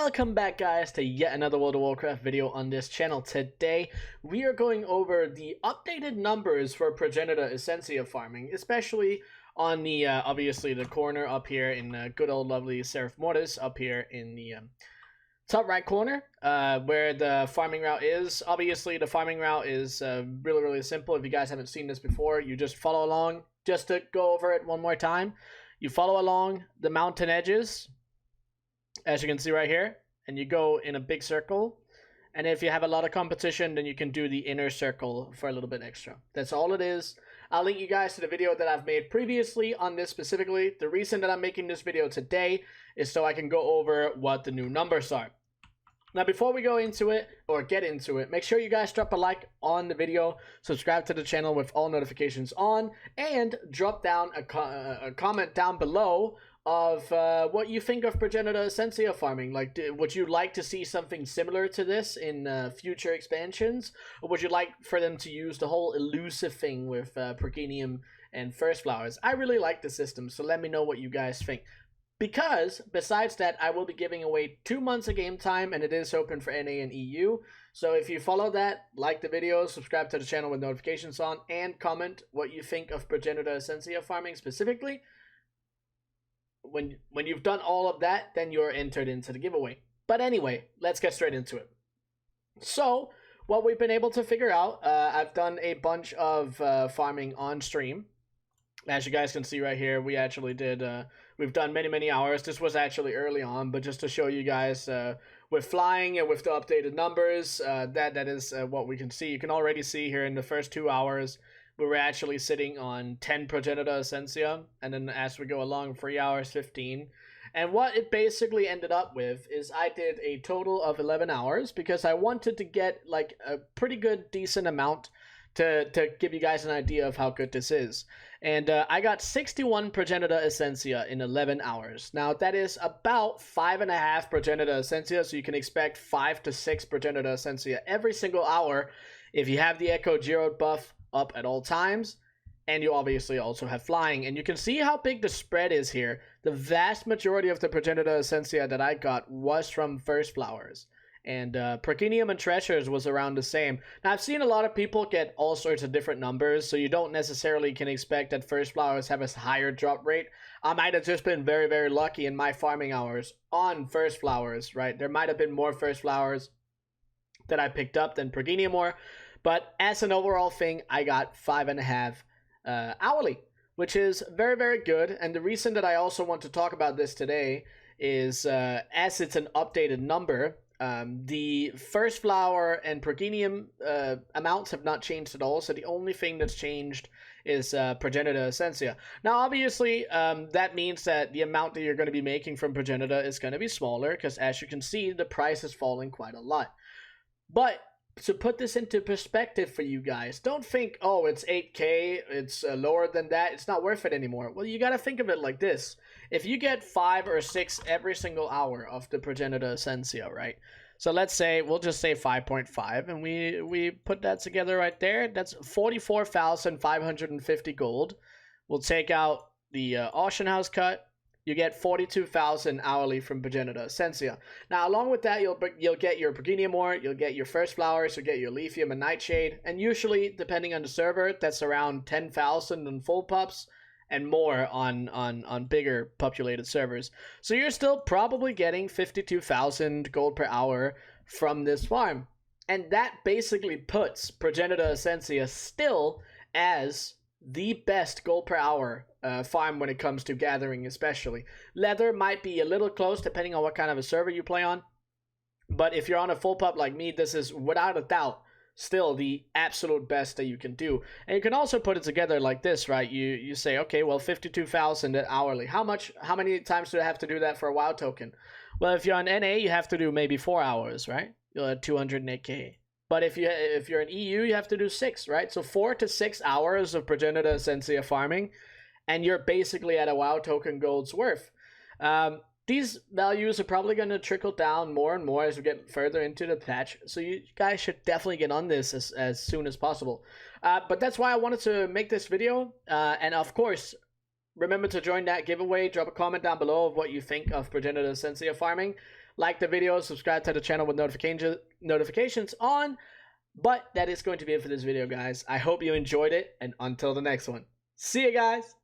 Welcome back, guys, to yet another World of Warcraft video on this channel. Today we are going over the updated numbers for Progenitor Essentia farming, especially on the obviously the corner up here in good old lovely Seraph Mortis, up here in the top right corner, where the farming route is. Obviously the farming route is really simple. If you guys haven't seen this before, you just follow along. Just to go over it one more time, you follow along the mountain edges, as you can see right here, and you go in a big circle. And if you have a lot of competition, then you can do the inner circle for a little bit extra. That's all it is. I'll link you guys to the video that I've made previously on this specifically. The reason that I'm making this video today is so I can go over what the new numbers are. Now, before we go into it, or get into it, make sure you guys drop a like on the video, subscribe to the channel with all notifications on, and drop down a comment down below of what you think of Progenitor Essentia farming. Like, would you like to see something similar to this in future expansions? Or would you like for them to use the whole elusive thing with Progenium and First Flowers? I really like the system, so let me know what you guys think. Because, besides that, I will be giving away 2 months of game time, and it is open for NA and EU. So if you follow that, like the video, subscribe to the channel with notifications on, and comment what you think of Progenitor Essentia farming specifically. When you've done all of that, then you're entered into the giveaway. But anyway, let's get straight into it. So, what we've been able to figure out, I've done a bunch of farming on stream. As you guys can see right here, we actually did, we've done many hours. This was actually early on, but just to show you guys, with flying and with the updated numbers, that is what we can see. You can already see here in the first 2 hours, we were actually sitting on 10 Progenitor Essentia, and then as we go along, 3 hours, 15. And what it basically ended up with is I did a total of 11 hours, because I wanted to get like a pretty good, decent amount to give you guys an idea of how good this is. And I got 61 Progenitor Essentia in 11 hours. Now, that is about 5.5 Progenitor Essentia, so you can expect 5 to 6 Progenitor Essentia every single hour if you have the Echo Geode buff up at all times, and you obviously also have flying. And you can see how big the spread is here. The vast majority of the Progenitor Essentia that I got was from First Flowers. And Progenium and Treasures was around the same. Now, I've seen a lot of people get all sorts of different numbers, so you don't necessarily can expect that First Flowers have a higher drop rate. I might have just been very lucky in my farming hours on First Flowers, right? There might have been more First Flowers that I picked up than Progenium more, but as an overall thing, I got 5.5 hourly, which is very good. And the reason that I also want to talk about this today is as it's an updated number, the First Flower and Progenium amounts have not changed at all, so the only thing that's changed is Progenitor Essentia. Now, obviously, that means that the amount that you're going to be making from Progenitor is going to be smaller, because as you can see, the price is falling quite a lot. But to put this into perspective for you guys, don't think, oh, it's 8k, it's lower than that, it's not worth it anymore. Well, you got to think of it like this. If you get 5 or 6 every single hour of the Progenitor Essentia, right? So let's say, we'll just say 5.5, and we put that together right there. That's 44,550 gold. We'll take out the auction house cut. You get 42,000 hourly from Progenitor Essentia. Now, along with that, you'll get your Progenium ore, you'll get your First Flowers, you'll get your Lithium and Nightshade, and usually, depending on the server, that's around 10,000 on full pups, and more on bigger populated servers. So you're still probably getting 52,000 gold per hour from this farm. And that basically puts Progenitor Essentia still as the best gold per hour farm when it comes to gathering, especially. Leather might be a little close depending on what kind of a server you play on. But if you're on a full pup like me, this is without a doubt still the absolute best that you can do. And you can also put it together like this, right? You say, okay, well, 52,000 hourly. How many times do I have to do that for a WoW token? Well, if you're on NA, you have to do maybe 4 hours, right? You'll have 208k. But if you're in EU, you have to do 6, right? So 4 to 6 hours of Progenitor Essentia farming, and you're basically at a WoW token gold's worth. These values are probably going to trickle down more and more as we get further into the patch, so you guys should definitely get on this as soon as possible. But that's why I wanted to make this video, and of course, remember to join that giveaway. Drop a comment down below of what you think of Progenitor Essentia farming. like the video, subscribe to the channel with notifications on. But that is going to be it for this video, guys. I hope you enjoyed it, and until the next one, see you guys.